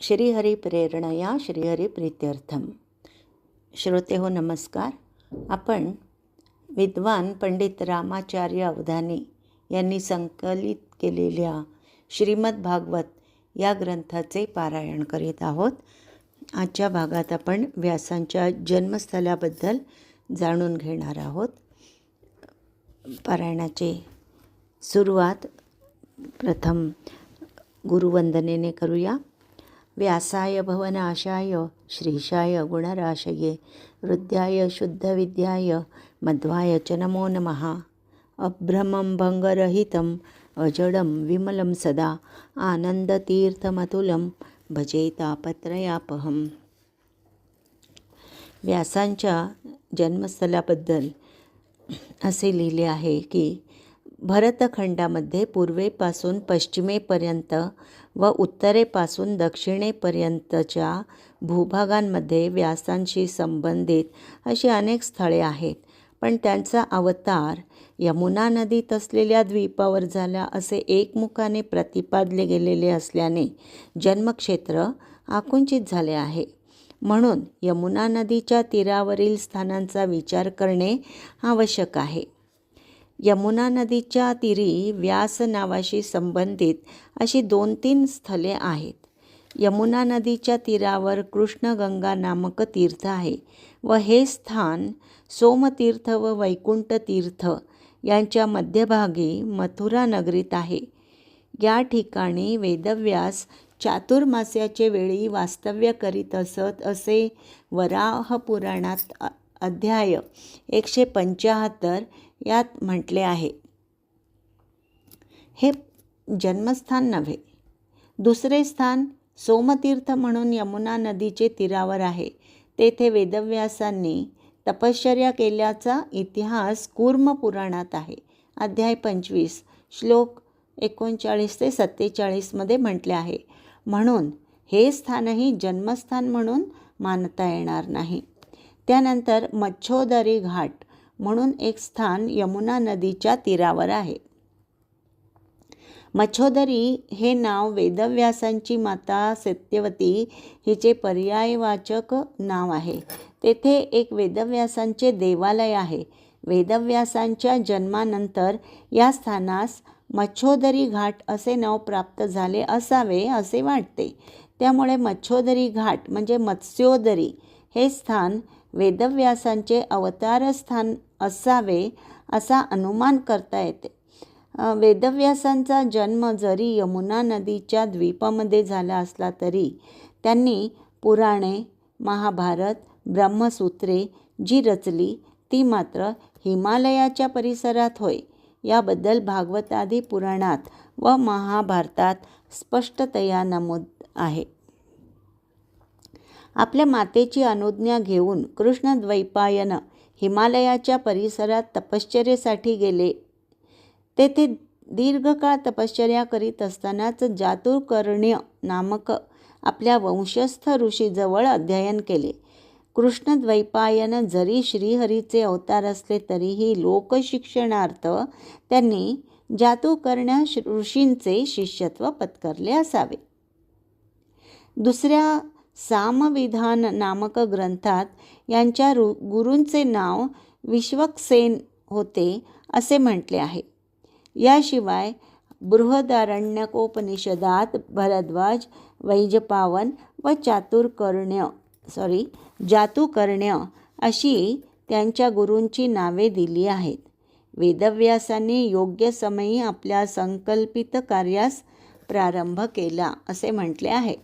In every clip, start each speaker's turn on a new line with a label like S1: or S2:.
S1: श्रीहरी प्रेरणया श्रीहरी प्रीत्यर्थम. श्रोते हो नमस्कार. आपण विद्वान पंडित रामाचार्य अवधानी यांनी संकलित केलेल्या श्रीमद भागवत या ग्रंथाचे पारायण करीत आहोत. आजच्या भागात आपण व्यासांच्या जन्मस्थळाबद्दल जाणून घेणार आहोत. पारायणाची सुरुवात प्रथम गुरुवंदनेने करूया. व्यासाय भवनाशाय श्रीशाय गुणराशये हृद्याय शुद्धविद्याय मध्वाय च नमो नमः. अभ्रमं भंगरहितं अजडं विमलं सदा आनंदतीर्थमतुलं भजे तापत्रयापहम्. व्यासांच्या जन्मस्थळाबद्दल असे लिहिले आहे की भरतखंडामध्ये पूर्वेपासून पश्चिमेपर्यंत व उत्तरेपासून दक्षिणेपर्यंतच्या भूभागांमध्ये व्यासांशी संबंधित अशी अनेक स्थळे आहेत. पण त्यांचा अवतार यमुना नदीत असलेल्या द्वीपावर झाला असे एकमुखाने प्रतिपादले गेलेले असल्याने जन्मक्षेत्र आकुंचित झाले आहे. म्हणून यमुना नदीच्या तीरावरील स्थानांचा विचार करणे आवश्यक आहे. यमुना नदीच्या तीरी व्यास नावाशी संबंधित अशी 2-3 स्थले आहेत. यमुना नदीच्या तीरावर कृष्णगंगा नामक तीर्थ आहे व हे स्थान सोमतीर्थ व वैकुंठ तीर्थ यांच्या मध्यभागी मथुरा नगरीत आहे. या ठिकाणी वेदव्यास चातुर्मास्याचे वेळी वास्तव्य करीत असत असे वराह पुराणात अध्याय 175 यात म्हटले आहे. हे जन्मस्थान नव्हे. दुसरे स्थान सोमतीर्थ म्हणून यमुना नदीचे तीरावर आहे. तेथे वेदव्यासांनी तपश्चर्या केल्याचा इतिहास कूर्म पुराणात आहे. अध्याय 25 श्लोक 39 ते 47 मध्ये म्हटले आहे. म्हणून हे स्थानही जन्मस्थान म्हणून मानता येणार नाही. त्यानंतर मच्छोदरी घाट म्हणून एक स्थान यमुना नदीच्या तीरावर आहे. मच्छोदरी हे नाव वेदव्यासांची माता सत्यवती हिचे पर्यायवाचक नाव आहे. तेथे एक वेदव्यासांचे देवालय आहे. वेदव्यासांच्या जन्मानंतर या स्थानास मच्छोदरी घाट असे नाव प्राप्त झाले असावे असे वाटते. त्यामुळे मच्छोदरी घाट म्हणजे मत्स्योदरी हे स्थान वेदव्यासांचे अवतारस्थान असावे असा अनुमान करता येते. वेदव्यासांचा जन्म जरी यमुना नदीच्या द्वीपामध्ये झाला असला तरी त्यांनी पुराणे, महाभारत, ब्रह्मसूत्रे जी रचली ती मात्र हिमालयाच्या परिसरात होय. याबद्दल भागवतादी पुराणात व महाभारतात स्पष्टतया नमूद आहे. आपल्या मातेची अनुज्ञा घेऊन कृष्णद्वैपायन हिमालयाच्या परिसरात तपश्चर्येसाठी गेले. तेथे दीर्घकाळ तपश्चर्या करीत असतानाच जातुकर्ण्य नामक आपल्या वंशस्थ ऋषीजवळ अध्ययन केले. कृष्णद्वैपायन जरी श्रीहरीचे अवतार असले तरीही लोकशिक्षणार्थ त्यांनी जातुकर्ण्य ऋषींचे शिष्यत्व पत्करले असावे. दुसऱ्या सामविधान नामक ग्रंथात यांच्या गुरूंचे नाव विश्वक्सेन होते असे म्हटले आहे. याशिवाय बृहदारण्यकोपनिषदात भरद्वाज, वैजपावन व जातुकर्ण्य अशी त्यांच्या गुरूंची नावे दिली आहेत. वेदव्यासांनी योग्य समयी आपल्या संकल्पित कार्यास प्रारंभ केला असे म्हटले आहे.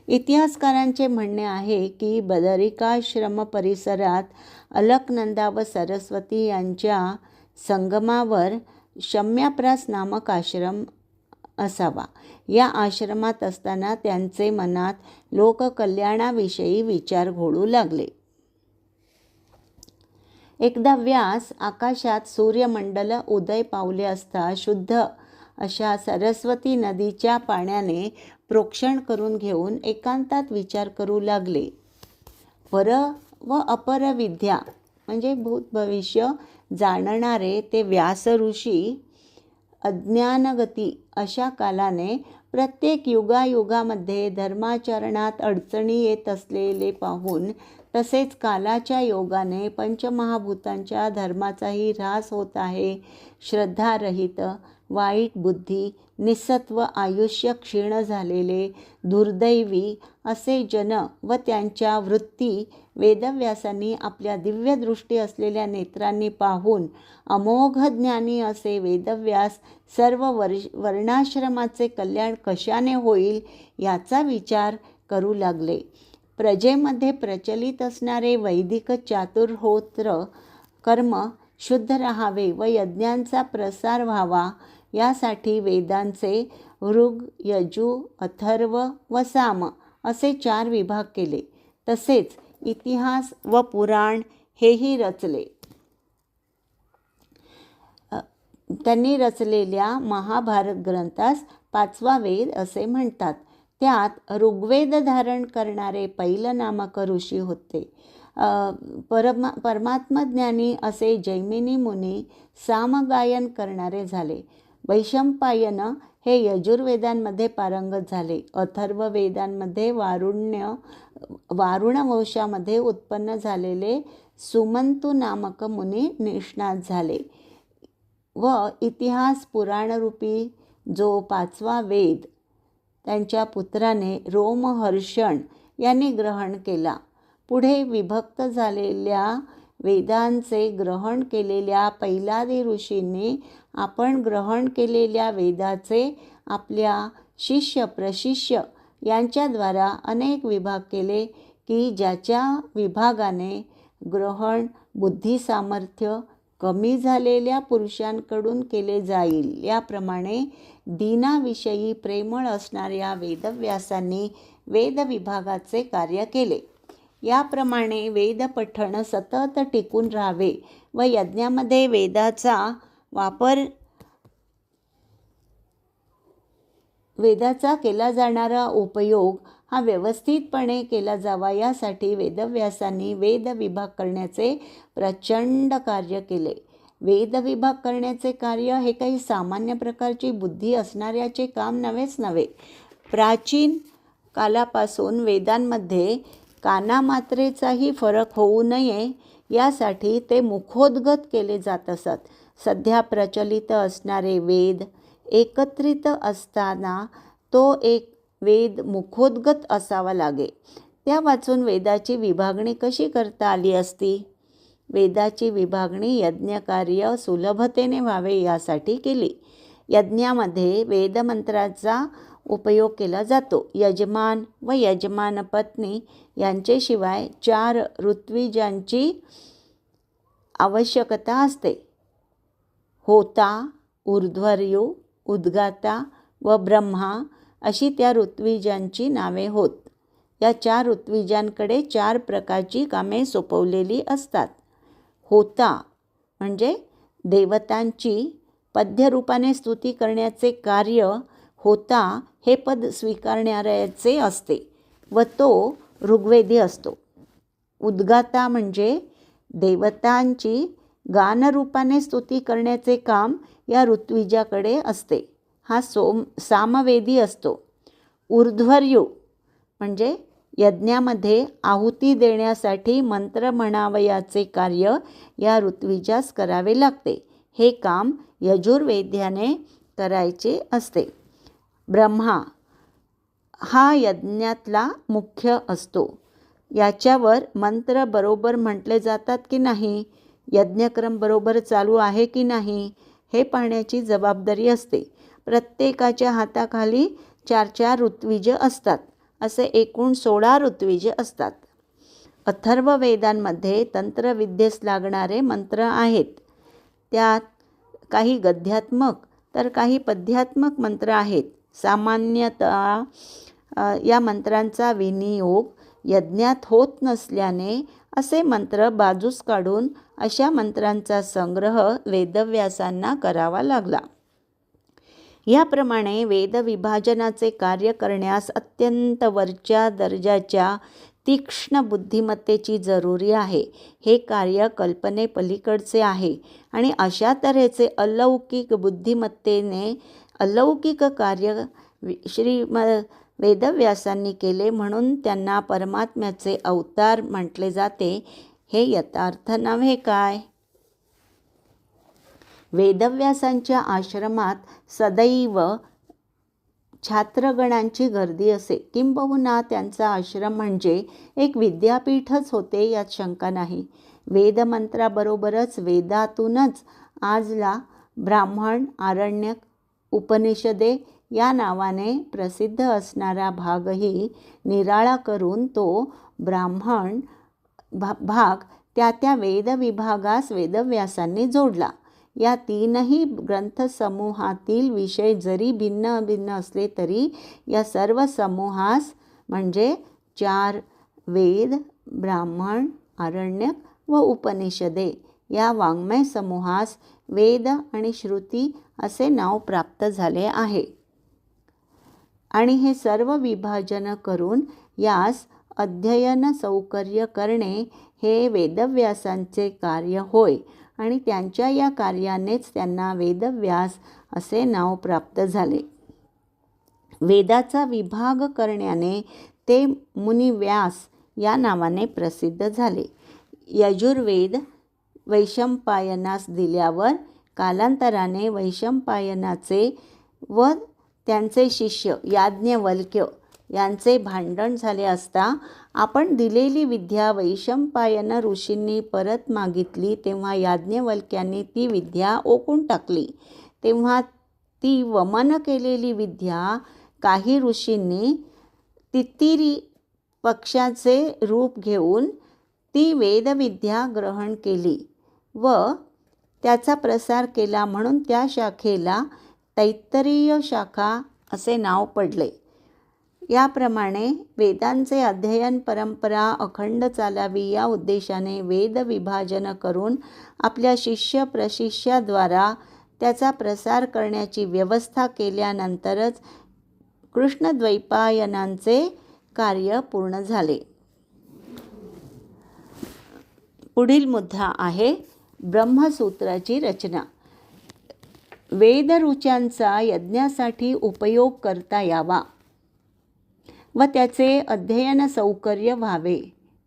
S1: इतिहासकारांचे म्हणणे आहे की बदरिकाश्रम परिसरात अलकनंदा व सरस्वती यांच्या संगमावर शम्याप्रास नामक आश्रम असावा. या आश्रमात असताना त्यांचे मनात लोककल्याणाविषयी विचार घोळू लागले. एकदा व्यास आकाशात सूर्यमंडल उदय पावले असता शुद्ध अशा सरस्वती नदीच्या पाण्याने प्रोक्षण करून घेऊन एकांतात विचार करू लागले. पर व अपर विद्या म्हणजे भूत भविष्य जाणणारे ते व्यास ऋषी अज्ञानगती अशा कालाने प्रत्येक युगायुगामध्ये धर्माचरणात अडचणी येत असलेले पाहून, तसेच कालाच्या योगाने पंचमहाभूतांच्या धर्माचाही ऱ्हास होत आहे. श्रद्धारहित, वाईट बुद्धी, निसत्व आयुष्य क्षीण झालेले, दुर्दैवी असे जन व त्यांच्या वृत्ती वेदव्यासांनी आपल्या दिव्यदृष्टी असलेल्या नेत्रांनी पाहून, अमोघ ज्ञानी असे वेदव्यास सर्व वर्णाश्रमाचे कल्याण कशाने होईल याचा विचार करू लागले. प्रजेमध्ये प्रचलित असणारे वैदिक चातुर्होत्र कर्म शुद्ध राहावे व यज्ञांचा प्रसार व्हावा यासाठी वेदांचे ऋग, यजु, अथर्व व साम असे 4 विभाग केले. तसेच इतिहास व पुराण हेही रचले. त्यांनी रचलेल्या महाभारत ग्रंथास 5वा वेद असे म्हणतात. त्यात ऋग्वेद धारण करणारे पैल नामक ऋषी होते. परमात्मज्ञानी असे जैमिनी मुनी सामगायन करणारे झाले. वैशंपायन हे यजुर्वेदांमध्ये पारंगत झाले. अथर्व वेदांमध्ये वारुण वंशामध्ये उत्पन्न झालेले सुमंतू नामक मुनी निष्णात झाले व इतिहास पुराणरूपी जो 5वा वेद त्यांच्या पुत्राने रोमहर्षण यांनी ग्रहण केला. पुढे विभक्त झालेल्या वेदांचे ग्रहण केलेल्या पैलादी ऋषींनी आपण ग्रहण केलेल्या वेदाचे आपल्या शिष्य प्रशिष्य यांच्याद्वारा अनेक विभाग केले की ज्याच्या विभागाने ग्रहण बुद्धी सामर्थ्य कमी झालेल्या पुरुषांकडून केले जाईल. याप्रमाणे दीनाविषयी प्रेमळ असणाऱ्या वेदव्यासांनी वेदविभागाचे कार्य केले. याप्रमाणे वेदपठण सतत टिकून राहावे व यज्ञामध्ये वेदाचा केला जाणारा उपयोग हा व्यवस्थितपणे केला जावा यासाठी वेदव्यासांनी वेदविभाग करण्याचे प्रचंड कार्य केले. वेदविभाग करण्याचे कार्य हे काही सामान्य प्रकारची बुद्धी असणाऱ्याचे काम नव्हे. प्राचीन कालापासून वेदांमध्ये कानामात्रेचाही फरक होऊ नये यासाठी ते मुखोद्गत केले जात असत. सध्या प्रचलित असणारे वेद एकत्रित असताना तो एक वेद मुखोद्गत असावा लागे. त्या वाचून वेदाची विभागणी कशी करता आली असती? वेदाची विभागणी यज्ञकार्य सुलभतेने व्हावे यासाठी केली. यज्ञामध्ये वेदमंत्राचा उपयोग केला जातो. यजमान व यजमान पत्नी यांच्याशिवाय 4 ऋत्विजांची आवश्यकता असते. होता, ऊर्ध्वर्यू, उद्गाता व ब्रह्मा अशी त्या ऋत्विजांची नावे होत. या 4 ऋत्विजांकडे 4 प्रकारची कामे सोपवलेली असतात. होता म्हणजे देवतांची पद्यरूपाने स्तुती करण्याचे कार्य होता हे पद स्वीकारणाऱ्याचे असते व तो ऋग्वेदी असतो. उद्गाता म्हणजे देवतांची गानरूपाने स्तुती करण्याचे काम या ऋत्विजाकडे असते. हा सामवेदी असतो. ऊर्ध्वर्यू म्हणजे यज्ञामध्ये आहुती देण्यासाठी मंत्र म्हणावयाचे कार्य या ऋत्विजास करावे लागते. हे काम यजुर्वेद्याने करायचे असते. ब्रह्मा हा यज्ञातला मुख्य असतो. याच्यावर मंत्र बरोबर म्हटले जातात की नाही, यज्ञक्रम बरोबर चालू आहे की नाही हे पाहण्याची जबाबदारी असते. प्रत्येकाच्या हाताखाली 4 ऋत्विज असतात. असे एकूण 16 ऋत्विज असतात. अथर्व वेदांमध्ये तंत्रविद्येस लागणारे मंत्र आहेत. त्यात काही गद्यात्मक तर काही पद्यात्मक मंत्र आहेत. सामान्यतः या मंत्रांचा विनियोग यज्ञात होत नसल्याने असे मंत्र बाजूस काढून अशा मंत्रांचा संग्रह वेदव्यासांना करावा लागला. याप्रमाणे वेदविभाजनाचे कार्य करण्यास अत्यंत वरच्या दर्जाच्या तीक्ष्ण बुद्धिमत्तेची जरुरी आहे. हे कार्य कल्पनेपलीकडचे आहे आणि अशा तऱ्हेचे अलौकिक बुद्धिमत्तेने अलौकिक कार्य वेदव्यासांनी केले म्हणून त्यांना परमात्म्याचे अवतार म्हटले जाते, हे यथार्थ नव्हे काय? वेदव्यासांच्या आश्रमात सदैव छात्रगणांची गर्दी असे. किंबहुना त्यांचा आश्रम म्हणजे एक विद्यापीठच होते, यात शंका नाही. वेदमंत्राबरोबरच वेदातूनच आजला ब्राह्मण, आरण्यक, उपनिषदे या नावाने प्रसिद्ध असणारा भागही निराळा करून तो ब्राह्मण भाग त्या वेदविभागास वेदव्यासांनी जोडला. या तीनही ग्रंथसमूहातील विषय जरी भिन्न भिन्न असले तरी या सर्व समूहास म्हणजे 4 वेद, ब्राह्मण, आरण्यक व उपनिषदे या वाङ्मय समूहास वेद आणि श्रुती असे नाव प्राप्त झाले आहे. आणि हे सर्व विभाजन करून यास अध्ययन सौकर्य करणे हे वेदव्यासांचे कार्य होय आणि त्यांच्या या कार्यानेच त्यांना वेदव्यास असे नाव प्राप्त झाले. वेदाचा विभाग करण्याने ते मुनिव्यास या नावाने प्रसिद्ध झाले. यजुर्वेद वैशंपायनास दिल्यावर कालांतराने वैशंपायनाचे व त्यांचे शिष्य याज्ञवल्क्य यांचे भांडण झाले असता आपण दिलेली विद्या वैशंपायन ऋषींनी परत मागितली, तेव्हा याज्ञवल्क्यांनी ती विद्या ओकून टाकली. तेव्हा ती वमन केलेली विद्या काही ऋषींनी तित्तिरी पक्षाचे रूप घेऊन ती वेदविद्या ग्रहण केली व त्याचा प्रसार केला, म्हणून त्या शाखेला तैत्तरीय शाखा असे नाव पडले. याप्रमाणे वेदांचे अध्ययन परंपरा अखंड चालावी या उद्देशाने वेद विभाजन करून आपल्या शिष्य प्रशिष्याद्वारा त्याचा प्रसार करण्याची व्यवस्था केल्यानंतरच कृष्णद्वैपायनांचे कार्य पूर्ण झाले. पुढील मुद्दा आहे ब्रह्मसूत्राची रचना. वेदऋचांचा यज्ञासाठी उपयोग करता यावा व त्याचे अध्ययन सौकर्य व्हावे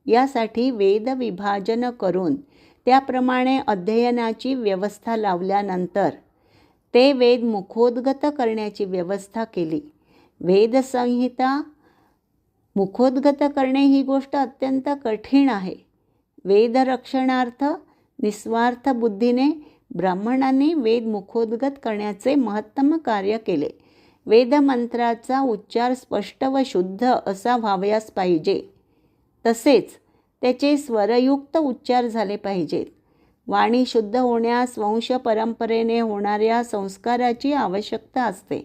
S1: यासाठी वेद विभाजन करून त्याप्रमाणे अध्ययनाची व्यवस्था लावल्यानंतर ते वेद मुखोद्गत करण्याची व्यवस्था केली. वेदसंहिता मुखोद्गत करणे ही गोष्ट अत्यंत कठीण आहे. वेदरक्षणार्थ निस्वार्थ बुद्धीने ब्राह्मणांनी वेद मुखोद्गत करण्याचे महत्तम कार्य केले. वेदमंत्राचा उच्चार स्पष्ट व शुद्ध असा व्हावयास पाहिजे, तसेच त्याचे स्वरयुक्त उच्चार झाले पाहिजेत. वाणी शुद्ध होण्यास वंश परंपरेने होणाऱ्या संस्काराची आवश्यकता असते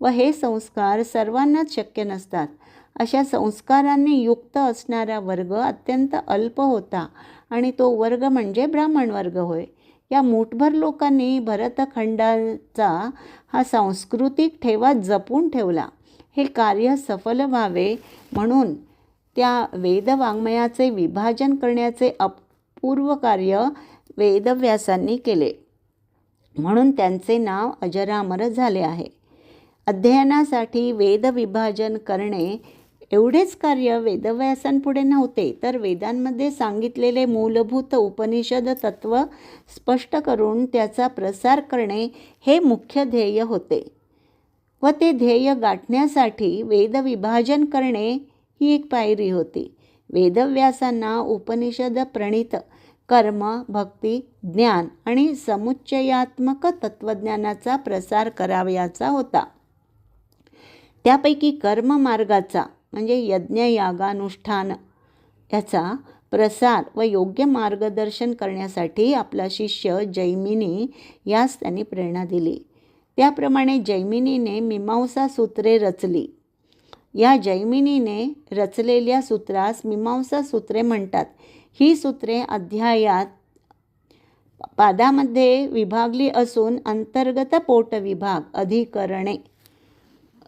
S1: व हे संस्कार सर्वांनाच शक्य नसतात. अशा संस्कारांनी युक्त असणारा वर्ग अत्यंत अल्प होता आणि तो वर्ग म्हणजे ब्राह्मण वर्ग होय. या मूठभर लोकांनी भरतखंडाचा हा सांस्कृतिक ठेवा जपून ठेवला. हे कार्य सफल व्हावे म्हणून त्या वेदवाङ्मयाचे विभाजन करण्याचे अपूर्व कार्य वेदव्यासांनी केले, म्हणून त्यांचे नाव अजरामर झाले आहे. अध्ययनासाठी वेद विभाजन करणे एवढेच कार्य वेदव्यासांपुढे नव्हते, तर वेदांमध्ये सांगितलेले मूलभूत उपनिषद तत्व स्पष्ट करून त्याचा प्रसार करणे हे मुख्य ध्येय होते व ते ध्येय गाठण्यासाठी वेद विभाजन करणे ही एक पायरी होती. वेदव्यासांना उपनिषद प्रणीत कर्म, भक्ती, ज्ञान आणि समुच्चयात्मक तत्त्वज्ञानाचा प्रसार करावयाचा होता. त्यापैकी कर्ममार्गाचा म्हणजे यज्ञयागानुष्ठान याचा प्रसार व योग्य मार्गदर्शन करण्यासाठी आपला शिष्य जैमिनी यास त्यांनी प्रेरणा दिली. त्याप्रमाणे जैमिनीने मीमांसा सूत्रे रचली. या जैमिनीने रचलेल्या सूत्रास मीमांसा सूत्रे म्हणतात. ही सूत्रे अध्यायात पादामध्ये विभागली असून अंतर्गत पोटविभाग अधिकरणे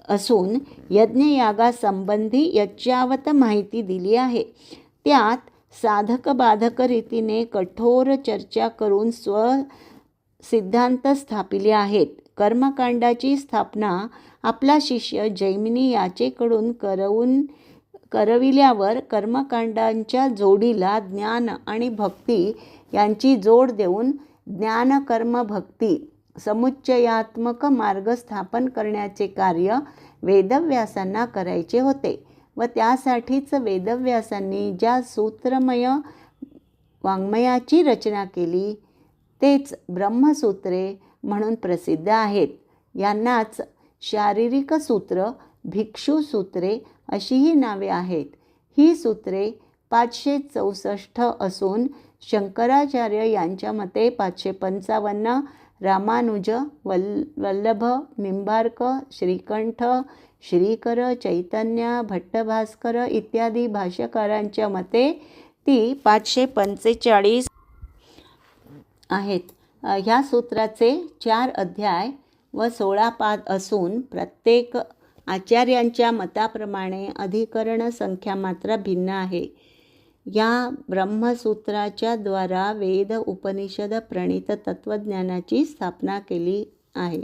S1: असून यज्ञयागासंबंधी यच्चावत माहिती दिली आहे. त्यात साधक बाधक रीतीने कठोर चर्चा करून सिद्धांत स्थापिले आहेत. कर्मकांडाची स्थापना आपला शिष्य जैमिनी याचेकडून करविल्यावर कर्मकांडांच्या जोडीला ज्ञान आणि भक्ती यांची जोड देऊन ज्ञान कर्म भक्ती समुच्चयात्मक मार्ग स्थापन करण्याचे कार्य वेदव्यासांना करायचे होते व त्यासाठीच वेदव्यासांनी ज्या सूत्रमय वाङ्मयाची रचना केली तेच ब्रह्मसूत्रे म्हणून प्रसिद्ध आहेत. यांनाच शारीरिक सूत्र, भिक्षुसूत्रे अशीही नावे आहेत. ही सूत्रे 564 असून शंकराचार्य यांच्या मते 555, रामानुज, वल्लभ, निंबार्क, श्रीकंठ, श्रीकर, चैतन्य, भट्टभास्कर इत्यादी भाष्यकारांच्या मते ती 545 आहेत. ह्या सूत्राचे 4 अध्याय व 16 पाद असून प्रत्येक आचार्यांच्या मताप्रमाणे अधिकरण संख्या मात्र भिन्न आहे. या ब्रह्मसूत्राच्या द्वारा वेद उपनिषद प्रणीत तत्वज्ञानाची स्थापना केली आहे.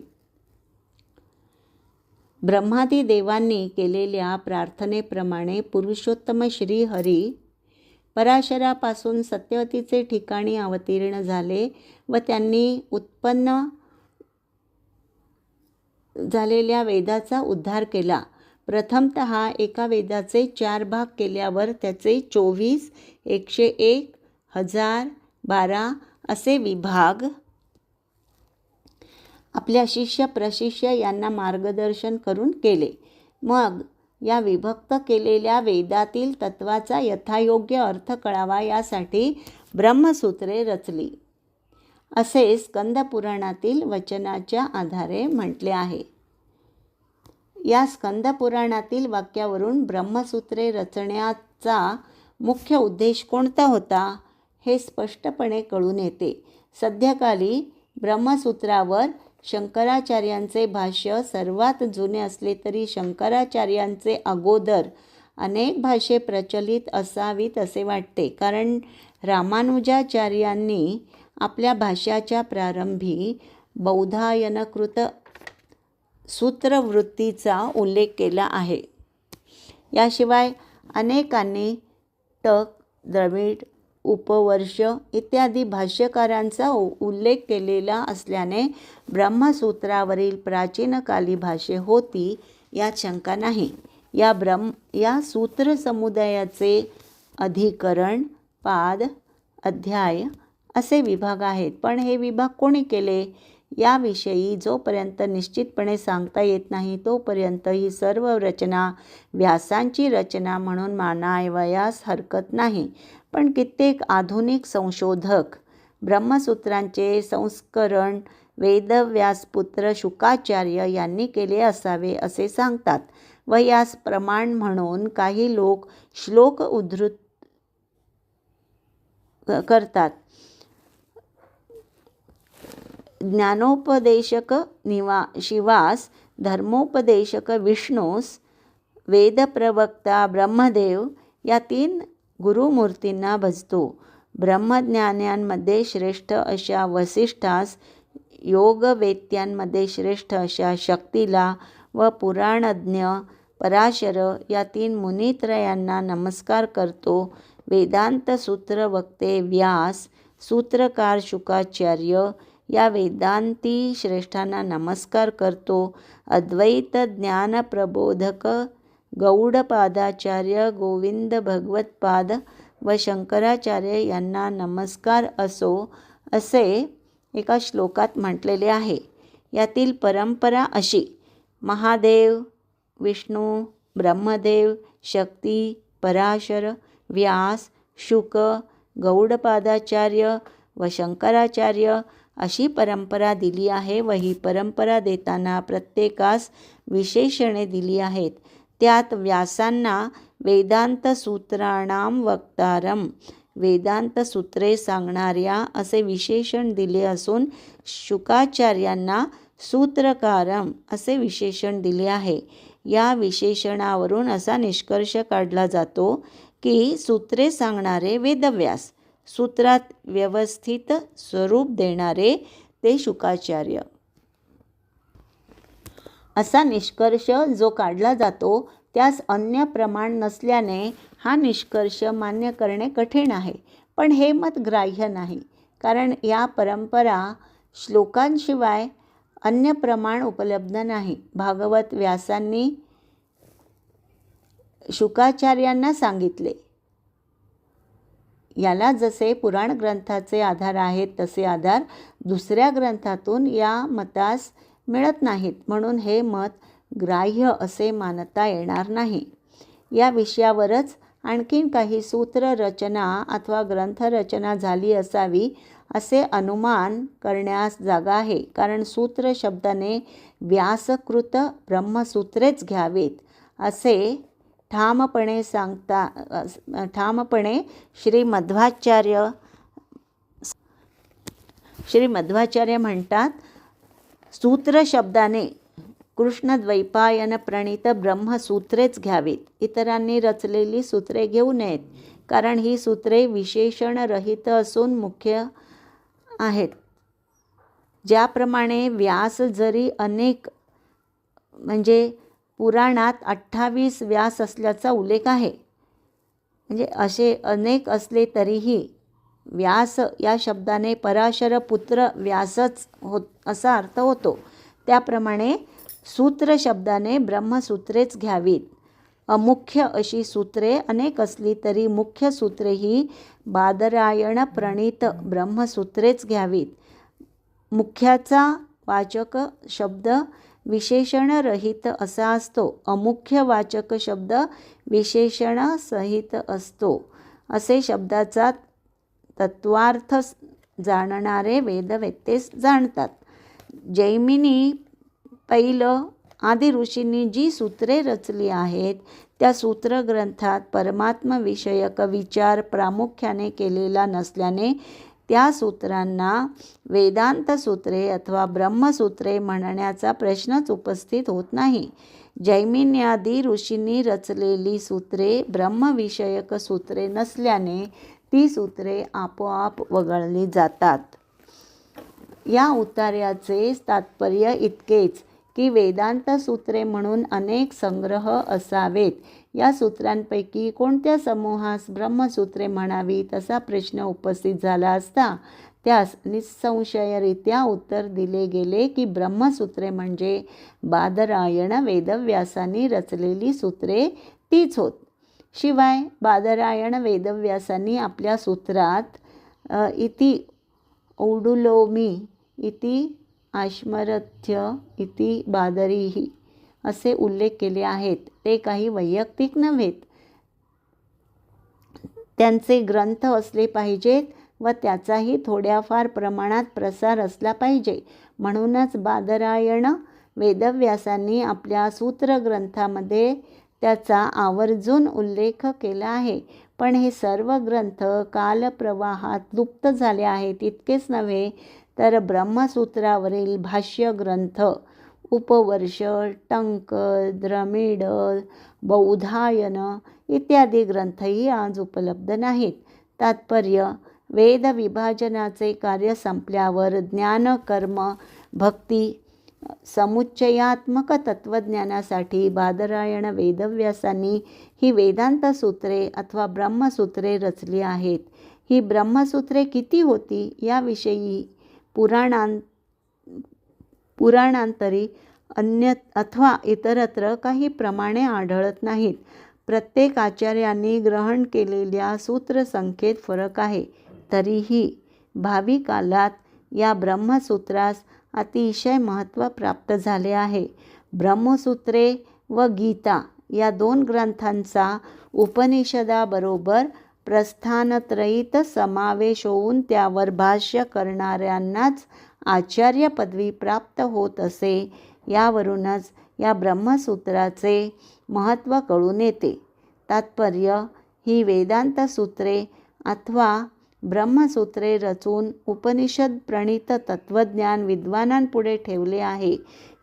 S1: ब्रह्मादी देवांनी केलेल्या प्रार्थनेप्रमाणे पुरुषोत्तम श्री हरी पराशरापासून सत्यवतीचे ठिकाणी अवतीर्ण झाले व त्यांनी उत्पन्न झालेल्या वेदाचा उद्धार केला. प्रथमतः एका वेदाचे 4 भाग केल्यावर त्याचे 24, 101, 1000, 12 असे विभाग आपल्या शिष्य प्रशिष्य यांना मार्गदर्शन करून केले. मग या विभक्त केलेल्या वेदातील तत्वाचा यथायोग्य अर्थ कळावा यासाठी ब्रह्मसूत्रे रचली असे स्कंदपुराणातील वचनाच्या आधारे म्हटले आहे. या स्कंदपुराणातील वाक्यावरून ब्रह्मसूत्रे रचण्याचा मुख्य उद्देश कोणता होता हे स्पष्टपणे कळून येते. सध्याकाली ब्रह्मसूत्रावर शंकराचार्यांचे भाष्य सर्वात जुने असले तरी शंकराचार्यांचे अगोदर अनेक भाष्ये प्रचलित असावीत असे वाटते. कारण रामानुजाचार्यांनी आपल्या भाष्याच्या प्रारंभी बौधायनकृत सूत्रवृत्तीचा उल्लेख केला आहे. याशिवाय अनेकांनी टक, द्रविड, उपवर्ष इत्यादी भाष्यकारांचा उल्लेख केलेला असल्याने ब्रह्मसूत्रावरील प्राचीनकाली भाष्ये होती यात शंका नाही. या सूत्र समुदायाचे अधिकरण, पाद, अध्याय असे विभाग आहेत. पण हे विभाग कोणी केले याविषयी जोपर्यंत निश्चितपणे सांगता येत नाही तोपर्यंत ही सर्व रचना व्यासांची रचना म्हणून मानावयास हरकत नाही. पण कित्येक आधुनिक संशोधक ब्रह्मसूत्रांचे संस्करण वेदव्यासपुत्र शुकाचार्य यांनी केले असावे असे सांगतात व यास प्रमाण म्हणून काही लोक श्लोक उद्धृत करतात. ज्ञानोपदेशक शिवास, धर्मोपदेशक विष्णूस, वेदप्रवक्ता ब्रह्मदेव या 3 गुरुमूर्तींना भजतो. ब्रह्मज्ञान्यांमध्ये श्रेष्ठ अशा वसिष्ठास, योगवेत्यांमध्ये श्रेष्ठ अशा शक्तीला व पुराणज्ञ पराशर या 3 मुनित्रयांना नमस्कार करतो. वेदांत सूत्रवक्ते व्यास, सूत्रकार शुकाचार्य या वेदांती श्रेष्ठांना नमस्कार करतो. अद्वैत ज्ञानप्रबोधक गौडपादाचार्य, गोविंद भगवत्पाद व शंकराचार्य यांना नमस्कार असो असे एका श्लोकात म्हटलेले आहे. यातील परंपरा अशी: महादेव, विष्णू, ब्रह्मदेव, शक्ती, पराशर, व्यास, शुक, गौडपादाचार्य व शंकराचार्य अशी परंपरा दिली आहे व ही परंपरा देताना प्रत्येकास विशेषणे दिली आहेत. त्यात व्यासांना वेदांत सूत्राणाम वक्तारम, वेदांत सूत्रे सांगणाऱ्या असे विशेषण दिले असून शुकाचार्यांना सूत्रकारम असे विशेषण दिले आहे. या विशेषणावरून असा निष्कर्ष काढला जातो की सूत्रे सांगणारे वेदव्यास, सूत्रात व्यवस्थित स्वरूप देणारे ते शुकाचार्य. असा निष्कर्ष जो काढला जातो त्यास अन्य प्रमाण नसल्याने हा निष्कर्ष मान्य करणे कठीण आहे. पण हे मत ग्राह्य नाही, कारण या परंपरा श्लोकांशिवाय अन्य प्रमाण उपलब्ध नाही. भागवत व्यासांनी शुकाचार्यांना सांगितले. याला जसे पुराण ग्रंथाचे आधार आहेत तसे आधार दुसऱ्या ग्रंथातून या मतास मिळत नाहीत, म्हणून हे मत ग्राह्य असे मानता येणार नाही. या विषयावरच आणखीन काही सूत्ररचना अथवा ग्रंथरचना झाली असावी असे अनुमान करण्यास जागा आहे, कारण सूत्र शब्दाने व्यासकृत ब्रह्मसूत्रेच घ्यावेत असे ठामपणे श्री मध्वाचार्य म्हणतात. सूत्र शब्दाने कृष्णद्वैपायन प्रणीत ब्रह्मसूत्रेच घ्यावीत. इतरांनी रचलेली सूत्रे घेऊ नयेत, कारण ही सूत्रे विशेषणरहित असून मुख्य आहेत. ज्याप्रमाणे व्यास जरी अनेक म्हणजे पुराणात 28 व्यास असल्याचा उल्लेख आहे, म्हणजे असे अनेक असले तरीही व्यास या शब्दाने पराशर पुत्र व्यासच असा अर्थ होतो. त्याप्रमाणे सूत्र शब्दाने ब्रह्मसूत्रेच घ्यावीत. अमुख्य अशी सूत्रे अनेक असली तरी मुख्य सूत्रे ही बादरायण प्रणीत ब्रह्मसूत्रेच घ्यावीत. मुख्याचा वाचक शब्द विशेषणरहित असा असतो, अमुख्य वाचक शब्द विशेषणसहित असतो. असे शब्दाचा तत्वार्थ जाणणारे वेदवेत्तेस जाणतात. जैमिनी पैल आदी ऋषींनी जी सूत्रे रचली आहेत त्या सूत्रग्रंथात परमात्मविषयक विचार प्रामुख्याने केलेला नसल्याने त्या सूत्रांना वेदांत सूत्रे अथवा ब्रह्मसूत्रे म्हणण्याचा प्रश्नच उपस्थित होत नाही. जैमिन्यादी ऋषींनी रचलेली सूत्रे ब्रह्मविषयक सूत्रे नसल्याने ती सूत्रे आपोआप वगळली जातात. या उतार्याचे तात्पर्य इतकेच की वेदांत सूत्रे म्हणून अनेक संग्रह असावेत. या सूत्रांपैकी कोणत्या समूहास ब्रह्मसूत्रे म्हणावीत असा प्रश्न उपस्थित झाला असता त्यास निःसंशयरित्या उत्तर दिले गेले की ब्रह्मसूत्रे म्हणजे बादरायण वेदव्यासांनी रचलेली सूत्रे तीच होत. शिवाय बादरायण वेदव्यासांनी आपल्या सूत्रात इति औडुलोमी इति आश्मरथ्य इति बादरीही असे उल्लेख केले आहेत. ते काही वैयक्तिक नव्हेत, त्यांचे ग्रंथ असले पाहिजेत व त्याचाही थोड्याफार प्रमाणात प्रसार असला पाहिजे. म्हणूनच बादरायण वेदव्यासांनी आपल्या सूत्रग्रंथामध्ये त्याचा आवर्जून उल्लेख केला आहे. पण हे सर्व ग्रंथ कालप्रवाहात लुप्त झाले आहेत. इतकेच नव्हे तर ब्रह्मसूत्रावरील भाष्य ग्रंथ उपवर्ष, टंक, द्रमिड, बौधायन इत्यादी ग्रंथही आज उपलब्ध नाहीत. तात्पर्य: वेद विभाजनाचे कार्य संपल्यावर ज्ञान, कर्म, भक्ती समुच्चयात्मक तत्त्वज्ञानासाठी बादरायण वेदव्यासांनी ही वेदांत सूत्रे अथवा ब्रह्मसूत्रे रचली आहेत. ही ब्रह्मसूत्रे किती होती याविषयी पुराणांतरी अन्य अथवा इतरत्र काही प्रमाणे आढळत नाहीत. प्रत्येक आचार्यांनी ग्रहण केलेल्या सूत्रसंख्येत फरक आहे. तरीही भावी कालात या ब्रह्मसूत्रास अतिशय महत्त्व प्राप्त झाले आहे. ब्रह्मसूत्रे व गीता या दोन ग्रंथांचा उपनिषदाबरोबर प्रस्थानत्रयीत समावेश होऊन त्यावर भाष्य करणाऱ्यांनाच आचार्य पदवी प्राप्त होत असे. यावरूनच या ब्रह्मसूत्राचे महत्त्व कळून येते. तात्पर्य: ही वेदांत सूत्रे अथवा ब्रह्मसूत्रे रचून उपनिषद प्रणीत तत्त्वज्ञान विद्वानांपुढे ठेवले आहे.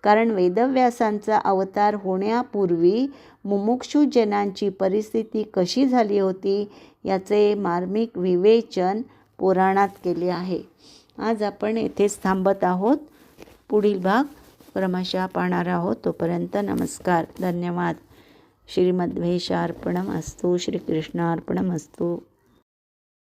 S1: कारण वेदव्यासांचा अवतार होण्यापूर्वी मुमुक्षुजनांची परिस्थिती कशी झाली होती याचे मार्मिक विवेचन पुराणात केले आहे. आज आपण येथेच थांबत आहोत. पुढील भाग क्रमशः पाहणार आहोत. तोपर्यंत नमस्कार, धन्यवाद. श्रीमद्वेषार्पणमस्तु. श्रीकृष्णार्पणमस्तु.